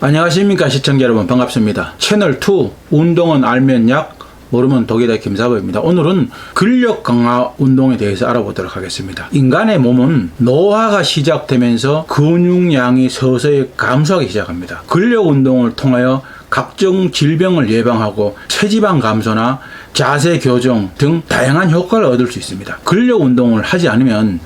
안녕하십니까 시청자 여러분, 반갑습니다. 채널2 운동은 알면 약, 모르면 독이다 김사부입니다. 오늘은 근력 강화 운동에 대해서 알아보도록 하겠습니다. 인간의 몸은 노화가 시작되면서 근육량이 서서히 감소하기 시작합니다. 근력 운동을 통하여 각종 질병을 예방하고 체지방 감소나 자세 교정 등 다양한 효과를 얻을 수 있습니다. 근력 운동을 하지 않으면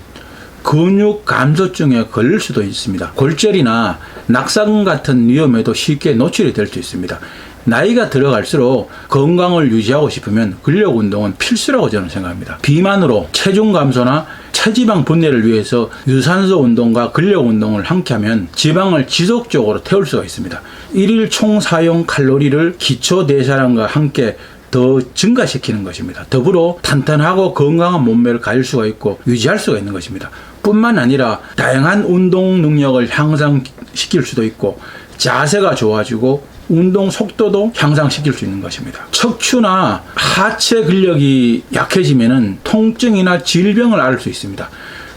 근육 감소증에 걸릴 수도 있습니다. 골절이나 낙상 같은 위험에도 쉽게 노출이 될 수 있습니다. 나이가 들어갈수록 건강을 유지하고 싶으면 근력 운동은 필수라고 저는 생각합니다. 비만으로 체중 감소나 체지방 분해를 위해서 유산소 운동과 근력 운동을 함께하면 지방을 지속적으로 태울 수가 있습니다. 일일 총 사용 칼로리를 기초 대사량과 함께 더 증가시키는 것입니다. 더불어 탄탄하고 건강한 몸매를 가질 수가 있고 유지할 수가 있는 것입니다. 뿐만 아니라 다양한 운동 능력을 향상시킬 수도 있고 자세가 좋아지고 운동 속도도 향상시킬 수 있는 것입니다. 척추나 하체 근력이 약해지면 통증이나 질병을 앓을 수 있습니다.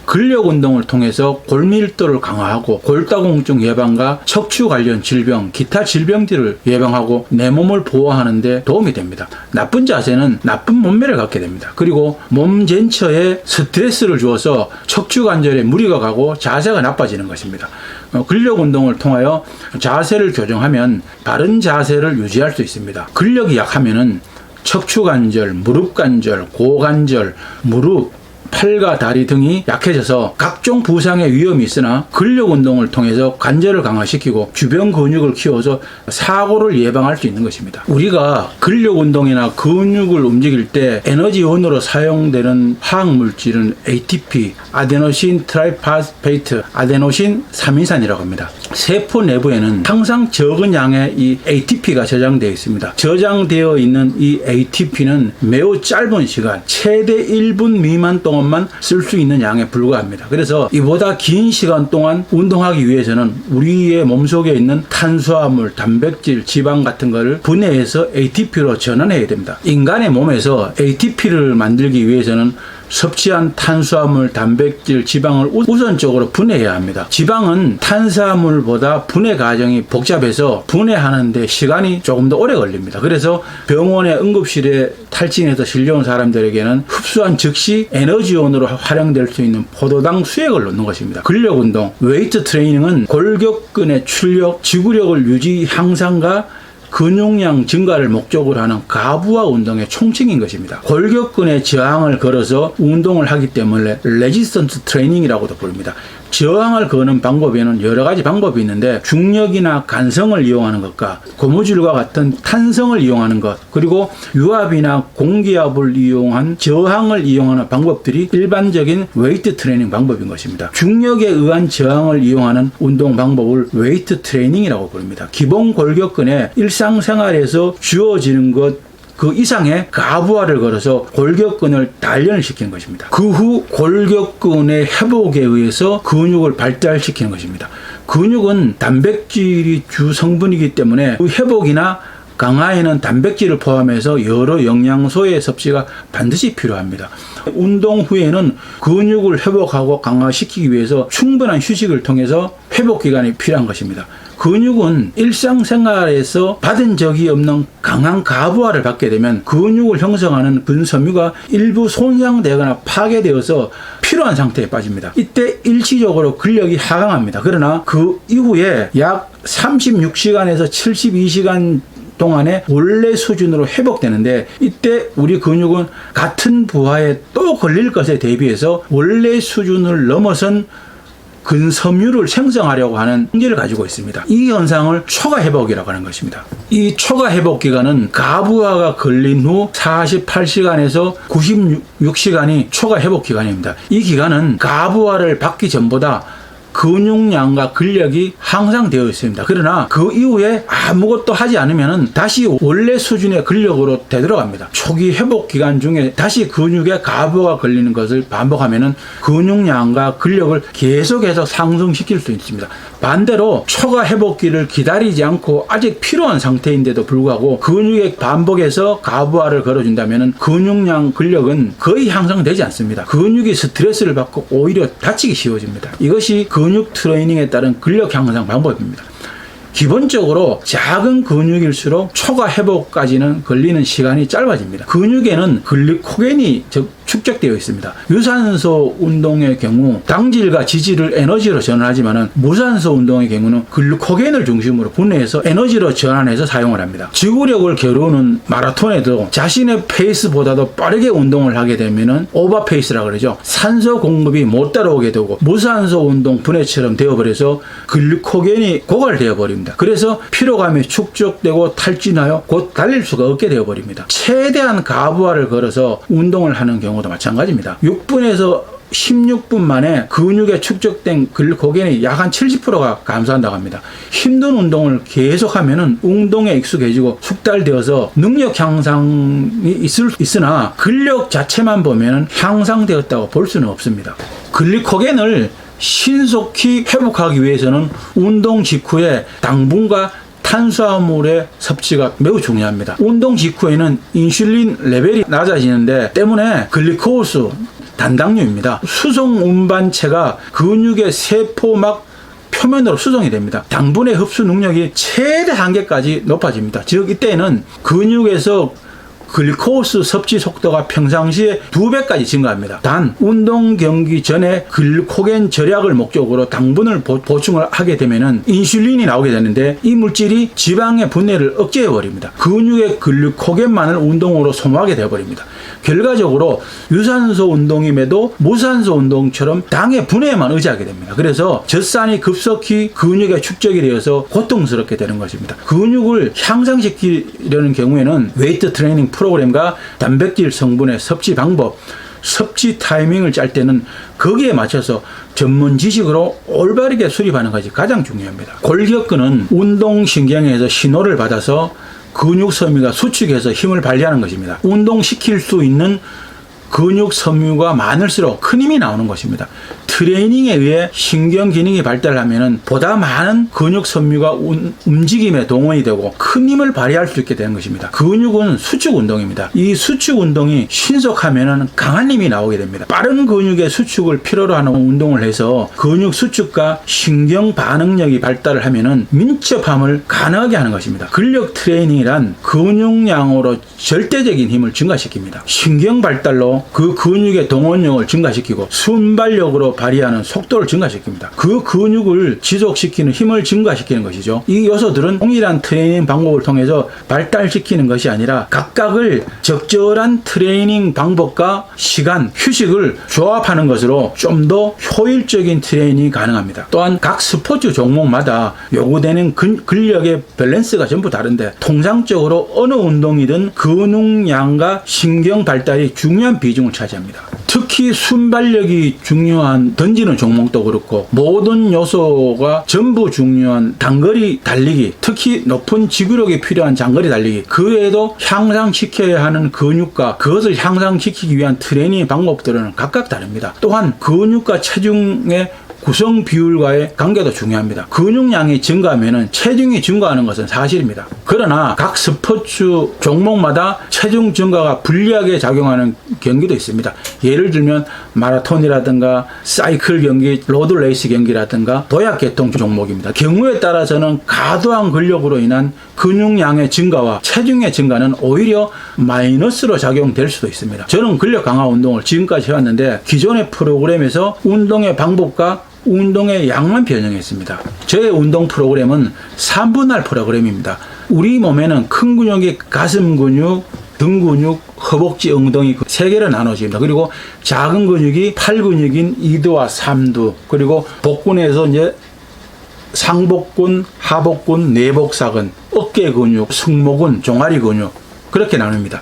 근력 운동을 통해서 골밀도를 강화하고 골다공증 예방과 척추 관련 질병, 기타 질병들을 예방하고 내 몸을 보호하는 데 도움이 됩니다. 나쁜 자세는 나쁜 몸매를 갖게 됩니다. 그리고 몸 전체에 스트레스를 주어서 척추 관절에 무리가 가고 자세가 나빠지는 것입니다. 근력 운동을 통하여 자세를 교정하면 바른 자세를 유지할 수 있습니다. 근력이 약하면은 척추 관절, 무릎 관절, 고관절, 무릎, 팔과 다리 등이 약해져서 각종 부상의 위험이 있으나 근력 운동을 통해서 관절을 강화시키고 주변 근육을 키워서 사고를 예방할 수 있는 것입니다. 우리가 근력 운동이나 근육을 움직일 때 에너지원으로 사용되는 화학물질은 ATP, 아데노신 트라이파스페이트, 아데노신 3인산이라고 합니다. 세포 내부에는 항상 적은 양의 이 ATP가 저장되어 있습니다. 저장되어 있는 이 ATP는 매우 짧은 시간, 최대 1분 미만 동안만 쓸 수 있는 양에 불과합니다. 그래서 이보다 긴 시간 동안 운동하기 위해서는 우리의 몸속에 있는 탄수화물, 단백질, 지방 같은 것을 분해해서 ATP로 전환해야 됩니다. 인간의 몸에서 ATP를 만들기 위해서는 섭취한 탄수화물, 단백질, 지방을 우선적으로 분해해야 합니다. 지방은 탄수화물보다 분해 과정이 복잡해서 분해하는데 시간이 조금 더 오래 걸립니다. 그래서 병원의 응급실에 탈진해서 실려온 사람들에게는 흡수한 즉시 에너지원으로 활용될 수 있는 포도당 수액을 넣는 것입니다. 근력 운동, 웨이트 트레이닝은 골격근의 출력, 지구력을 유지 향상과 근육량 증가를 목적으로 하는 가부화 운동의 총칭인 것입니다. 골격근의 저항을 걸어서 운동을 하기 때문에 레지스턴트 트레이닝이라고도 부릅니다. 저항을 거는 방법에는 여러 가지 방법이 있는데 중력이나 간성을 이용하는 것과 고무줄과 같은 탄성을 이용하는 것, 그리고 유압이나 공기압을 이용한 저항을 이용하는 방법들이 일반적인 웨이트 트레이닝 방법인 것입니다. 중력에 의한 저항을 이용하는 운동 방법을 웨이트 트레이닝이라고 부릅니다. 기본 골격근에 일상생활에서 주어지는 것 그 이상의 가부화를 걸어서 골격근을 단련을 시키는 것입니다. 그 후 골격근의 회복에 의해서 근육을 발달시키는 것입니다. 근육은 단백질이 주 성분이기 때문에 그 회복이나 강화에는 단백질을 포함해서 여러 영양소의 섭취가 반드시 필요합니다. 운동 후에는 근육을 회복하고 강화시키기 위해서 충분한 휴식을 통해서 회복 기간이 필요한 것입니다. 근육은 일상생활에서 받은 적이 없는 강한 가부화를 받게 되면 근육을 형성하는 근섬유가 일부 손상되거나 파괴되어서 피로한 상태에 빠집니다. 이때 일시적으로 근력이 하강합니다. 그러나 그 이후에 약 36시간에서 72시간 동안에 원래 수준으로 회복되는데, 이때 우리 근육은 같은 부하에 또 걸릴 것에 대비해서 원래 수준을 넘어선 근섬유를 생성하려고 하는 한계를 가지고 있습니다. 이 현상을 초과 회복이라고 하는 것입니다. 이 초과 회복 기간은 가부화가 걸린 후 48시간에서 96시간이 초과 회복 기간입니다. 이 기간은 가부화를 받기 전보다 근육량과 근력이 향상되어 있습니다. 그러나 그 이후에 아무것도 하지 않으면 다시 원래 수준의 근력으로 되돌아갑니다. 초기 회복 기간 중에 다시 근육에 가부가 걸리는 것을 반복하면 근육량과 근력을 계속해서 상승시킬 수 있습니다. 반대로 초과 회복기를 기다리지 않고 아직 필요한 상태인데도 불구하고 근육에 반복해서 가부화를 걸어준다면 근육량, 근력은 거의 향상되지 않습니다. 근육이 스트레스를 받고 오히려 다치기 쉬워집니다. 이것이 근육 트레이닝에 따른 근력 향상 방법입니다. 기본적으로 작은 근육일수록 초과 회복까지는 걸리는 시간이 짧아집니다. 근육에는 글리코겐이 축적되어 있습니다. 유산소 운동의 경우 당질과 지질을 에너지로 전환하지만 무산소 운동의 경우는 글루코겐을 중심으로 분해해서 에너지로 전환해서 사용을 합니다. 지구력을 겨루는 마라톤에도 자신의 페이스보다도 빠르게 운동을 하게 되면은 오버페이스라 그러죠. 산소 공급이 못 따라오게 되고 무산소 운동 분해처럼 되어버려서 글루코겐이 고갈되어 버립니다. 그래서 피로감이 축적되고 탈진하여 곧 달릴 수가 없게 되어버립니다. 최대한 가부화를 걸어서 운동을 하는 경우도 마찬가지입니다. 6분에서 16분 만에 근육에 축적된 글루코겐이 약 한 70%가 감소한다고 합니다. 힘든 운동을 계속하면은 운동에 익숙해지고 숙달되어서 능력 향상이 있으나 근력 자체만 보면은 향상되었다고 볼 수는 없습니다. 글루코겐을 신속히 회복하기 위해서는 운동 직후에 당분과 탄수화물의 섭취가 매우 중요합니다. 운동 직후에는 인슐린 레벨이 낮아지는데 때문에 글리코스 단당류입니다. 수송 운반체가 근육의 세포막 표면으로 수송이 됩니다. 당분의 흡수 능력이 최대 한계까지 높아집니다. 즉 이때는 근육에서 글루코스 섭취 속도가 평상시에 2배까지 증가합니다. 단 운동 경기 전에 글루코겐 절약을 목적으로 당분을 보충을 하게 되면은 인슐린이 나오게 되는데 이 물질이 지방의 분해를 억제해 버립니다. 근육의 글루코겐만을 운동으로 소모하게 되어 버립니다. 결과적으로 유산소 운동임에도 무산소 운동처럼 당의 분해에만 의지하게 됩니다. 그래서 젖산이 급속히 근육에 축적이 되어서 고통스럽게 되는 것입니다. 근육을 향상시키려는 경우에는 웨이트 트레이닝 프로그램과 단백질 성분의 섭취 방법, 섭취 타이밍을 짤 때는 거기에 맞춰서 전문 지식으로 올바르게 수립하는 것이 가장 중요합니다. 골격근은 운동신경에서 신호를 받아서 근육 섬유가 수축해서 힘을 발휘하는 것입니다. 운동시킬 수 있는 근육 섬유가 많을수록 큰 힘이 나오는 것입니다. 트레이닝에 의해 신경 기능이 발달하면 보다 많은 근육 섬유가 움직임에 동원이 되고 큰 힘을 발휘할 수 있게 되는 것입니다. 근육은 수축 운동입니다. 이 수축 운동이 신속하면 강한 힘이 나오게 됩니다. 빠른 근육의 수축을 필요로 하는 운동을 해서 근육 수축과 신경 반응력이 발달을 하면 민첩함을 가능하게 하는 것입니다. 근력 트레이닝이란 근육량으로 절대적인 힘을 증가시킵니다. 신경 발달로 그 근육의 동원력을 증가시키고 순발력으로 발휘하는 속도를 증가시킵니다. 그 근육을 지속시키는 힘을 증가시키는 것이죠. 이 요소들은 동일한 트레이닝 방법을 통해서 발달시키는 것이 아니라 각각을 적절한 트레이닝 방법과 시간, 휴식을 조합하는 것으로 좀 더 효율적인 트레이닝이 가능합니다. 또한 각 스포츠 종목마다 요구되는 근력의 밸런스가 전부 다른데 통상적으로 어느 운동이든 근육량과 신경 발달이 중요한 비중을 차지합니다. 특히 순발력이 중요한 던지는 종목도 그렇고 모든 요소가 전부 중요한 단거리 달리기, 특히 높은 지구력이 필요한 장거리 달리기, 그 외에도 향상시켜야 하는 근육과 그것을 향상시키기 위한 트레이닝 방법들은 각각 다릅니다. 또한 근육과 체중의 구성 비율과의 관계도 중요합니다. 근육량이 증가하면 체중이 증가하는 것은 사실입니다. 그러나 각 스포츠 종목마다 체중 증가가 불리하게 작용하는 경기도 있습니다. 예를 들면 마라톤이라든가 사이클 경기, 로드 레이스 경기라든가 도약 계통 종목입니다. 경우에 따라서는 과도한 근력으로 인한 근육량의 증가와 체중의 증가는 오히려 마이너스로 작용될 수도 있습니다. 저는 근력 강화 운동을 지금까지 해왔는데 기존의 프로그램에서 운동의 방법과 운동의 양만 변형했습니다. 저의 운동 프로그램은 3분할 프로그램입니다. 우리 몸에는 큰 근육이 가슴 근육, 등 근육, 허벅지, 엉덩이 세 개로 나눠집니다. 그리고 작은 근육이 팔 근육인 2두와 3두, 그리고 복근에서 이제 상복근, 하복근, 내복사근, 어깨 근육, 승모근, 종아리 근육 그렇게 나눕니다.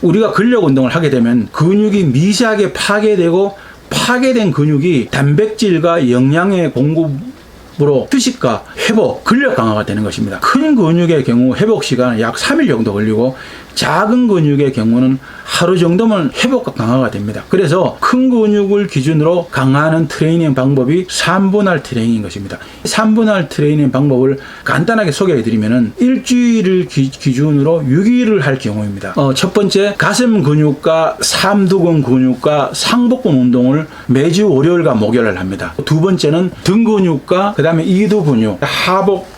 우리가 근력 운동을 하게 되면 근육이 미세하게 파괴되고 파괴된 근육이 단백질과 영양의 공급으로 휴식과 회복, 근력 강화가 되는 것입니다. 큰 근육의 경우 회복 시간은 약 3일 정도 걸리고 작은 근육의 경우는 하루 정도면 회복과 강화가 됩니다. 그래서 큰 근육을 기준으로 강화하는 트레이닝 방법이 3분할 트레이닝인 것입니다. 3분할 트레이닝 방법을 간단하게 소개해 드리면 일주일을 기준으로 6일을 할 경우입니다. 첫 번째, 가슴 근육과 삼두근 근육과 상복근 운동을 매주 월요일과 목요일을 합니다. 두 번째는 등 근육과 그 다음에 이두 근육, 하복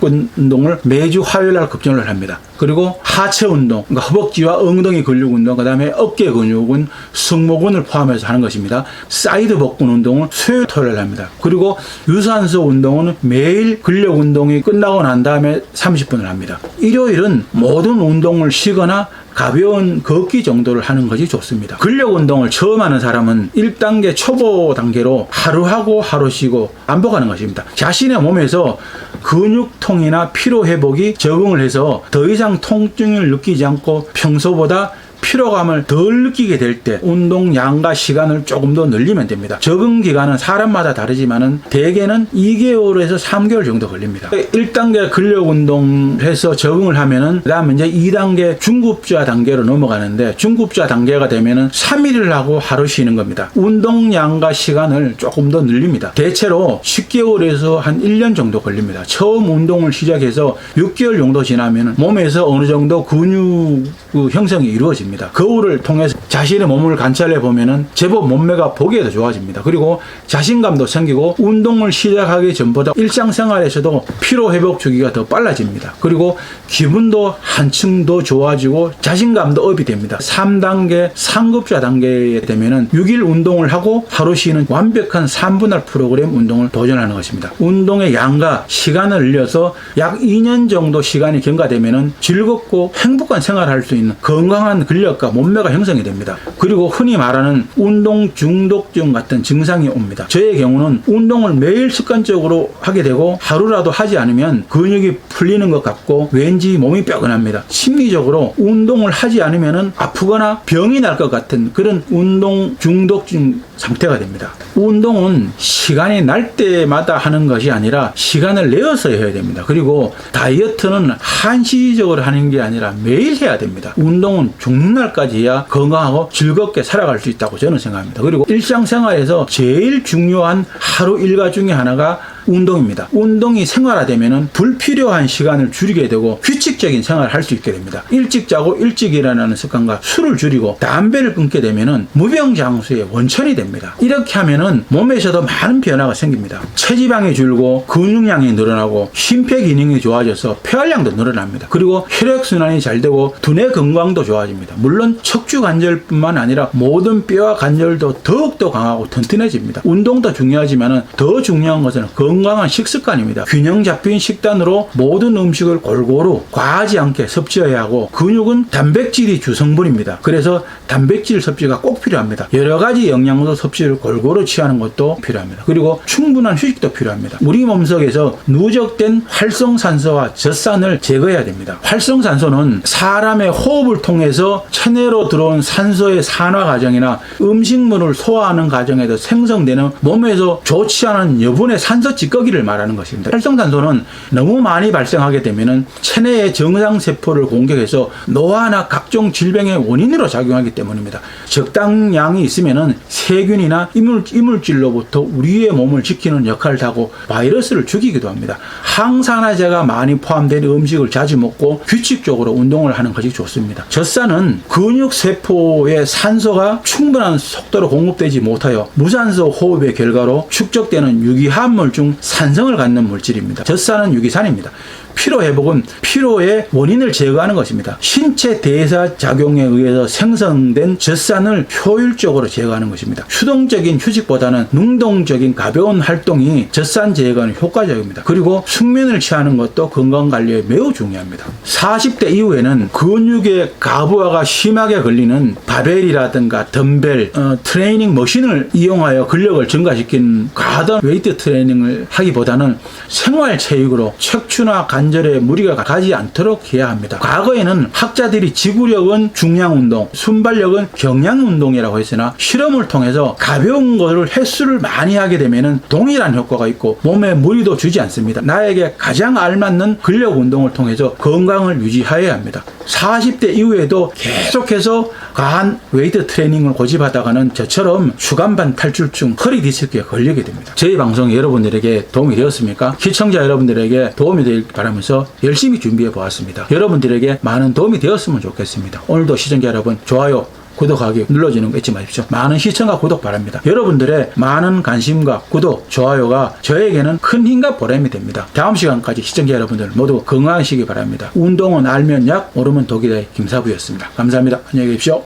복근 운동을 매주 화요일날 급전을 합니다. 그리고 하체 운동, 그러니까 허벅지와 엉덩이 근육 운동, 그 다음에 어깨 근육은 승모근을 포함해서 하는 것입니다. 사이드 복근 운동을 수요일 토요일 합니다. 그리고 유산소 운동은 매일 근력 운동이 끝나고 난 다음에 30분을 합니다. 일요일은 모든 운동을 쉬거나 가벼운 걷기 정도를 하는 것이 좋습니다. 근력 운동을 처음 하는 사람은 1단계 초보 단계로 하루 하고 하루 쉬고 반복하는 것입니다. 자신의 몸에서 근육통이나 피로 회복이 적응을 해서 더 이상 통증을 느끼지 않고 평소보다 피로감을 덜 느끼게 될 때 운동 양과 시간을 조금 더 늘리면 됩니다. 적응 기간은 사람마다 다르지만은 대개는 2개월에서 3개월 정도 걸립니다. 1단계 근력 운동해서 적응을 하면은 그다음에 이제 2단계 중급자 단계로 넘어가는데 중급자 단계가 되면은 3일을 하고 하루 쉬는 겁니다. 운동 양과 시간을 조금 더 늘립니다. 대체로 10개월에서 한 1년 정도 걸립니다. 처음 운동을 시작해서 6개월 정도 지나면은 몸에서 어느 정도 근육 형성이 이루어집니다. 거울을 통해서 자신의 몸을 관찰해 보면은 제법 몸매가 보기에도 좋아집니다. 그리고 자신감도 생기고 운동을 시작하기 전보다 일상생활에서도 피로 회복 주기가 더 빨라집니다. 그리고 기분도 한층 더 좋아지고 자신감도 업이 됩니다. 3단계 상급자 단계에 되면은 6일 운동을 하고 하루 쉬는 완벽한 3분할 프로그램 운동을 도전하는 것입니다. 운동의 양과 시간을 늘려서 약 2년 정도 시간이 경과되면은 즐겁고 행복한 생활을 할 수 있는 건강한 근력과 몸매가 형성이 됩니다. 그리고 흔히 말하는 운동 중독증 같은 증상이 옵니다. 저의 경우는 운동을 매일 습관적으로 하게 되고 하루라도 하지 않으면 근육이 풀리는 것 같고 왠지 몸이 뼈근합니다. 심리적으로 운동을 하지 않으면 아프거나 병이 날 것 같은 그런 운동 중독증 상태가 됩니다. 운동은 시간이 날 때마다 하는 것이 아니라 시간을 내어서 해야 됩니다. 그리고 다이어트는 한시적으로 하는 게 아니라 매일 해야 됩니다. 운동은 죽는 날까지 해야 건강하고 즐겁게 살아갈 수 있다고 저는 생각합니다. 그리고 일상생활에서 제일 중요한 하루 일과 중에 하나가 운동입니다. 운동이 생활화되면 불필요한 시간을 줄이게 되고 규칙적인 생활을 할 수 있게 됩니다. 일찍 자고 일찍 일어나는 습관과 술을 줄이고 담배를 끊게 되면 무병장수의 원천이 됩니다. 이렇게 하면 몸에서도 많은 변화가 생깁니다. 체지방이 줄고 근육량이 늘어나고 심폐기능이 좋아져서 폐활량도 늘어납니다. 그리고 혈액순환이 잘 되고 두뇌 건강도 좋아집니다. 물론 척추 관절뿐만 아니라 모든 뼈와 관절도 더욱더 강하고 튼튼해집니다. 운동도 중요하지만 더 중요한 것은 건강한 식습관입니다. 균형 잡힌 식단으로 모든 음식을 골고루 과하지 않게 섭취해야 하고 근육은 단백질이 주성분입니다. 그래서 단백질 섭취가 꼭 필요합니다. 여러 가지 영양소 섭취를 골고루 취하는 것도 필요합니다. 그리고 충분한 휴식도 필요합니다. 우리 몸속에서 누적된 활성산소와 젖산을 제거해야 됩니다. 활성산소는 사람의 호흡을 통해서 체내로 들어온 산소의 산화 과정이나 음식물을 소화하는 과정에서 생성되는 몸에서 좋지 않은 여분의 산소 찌꺼기를 말하는 것입니다. 활성산소는 너무 많이 발생하게 되면 체내의 정상세포를 공격해서 노화나 각종 질병의 원인으로 작용하기 때문입니다. 적당량이 있으면 세균이나 이물질로부터 우리의 몸을 지키는 역할을 하고 바이러스를 죽이기도 합니다. 항산화제가 많이 포함된 음식을 자주 먹고 규칙적으로 운동을 하는 것이 좋습니다. 젖산은 근육세포에 산소가 충분한 속도로 공급되지 못하여 무산소 호흡의 결과로 축적되는 유기화합물 중 산성을 갖는 물질입니다. 젖산은 유기산입니다. 피로회복은 피로의 원인을 제거하는 것입니다. 신체 대사 작용에 의해서 생성된 젖산을 효율적으로 제거하는 것입니다. 수동적인 휴식보다는 능동적인 가벼운 활동이 젖산 제거는 효과적입니다. 그리고 숙면을 취하는 것도 건강관리에 매우 중요합니다. 40대 이후에는 근육의 가부화가 심하게 걸리는 바벨이라든가 덤벨, 트레이닝 머신을 이용하여 근력을 증가시키는 과도한 웨이트 트레이닝을 하기보다는 생활체육으로 척추나 관절에 무리가 가지 않도록 해야 합니다. 과거에는 학자들이 지구력은 중량운동, 순발력은 경량운동이라고 했으나 실험을 통해서 가벼운 것을 횟수를 많이 하게 되면 동일한 효과가 있고 몸에 무리도 주지 않습니다. 나에게 가장 알맞는 근력 운동을 통해서 건강을 유지해야 합니다. 40대 이후에도 계속해서 과한 웨이트 트레이닝을 고집하다가는 저처럼 주간반 탈출증, 허리 디스크에 걸리게 됩니다. 저희 방송이 여러분들에게 도움이 되었습니까? 시청자 여러분들에게 도움이 되길 바라면서 열심히 준비해 보았습니다. 여러분들에게 많은 도움이 되었으면 좋겠습니다. 오늘도 시청자 여러분 좋아요 구독하기 눌러주는 거 잊지 마십시오. 많은 시청과 구독 바랍니다. 여러분들의 많은 관심과 구독, 좋아요가 저에게는 큰 힘과 보람이 됩니다. 다음 시간까지 시청자 여러분들 모두 건강하시기 바랍니다. 운동은 알면 약, 모르면 독이다. 김사부였습니다. 감사합니다. 안녕히 계십시오.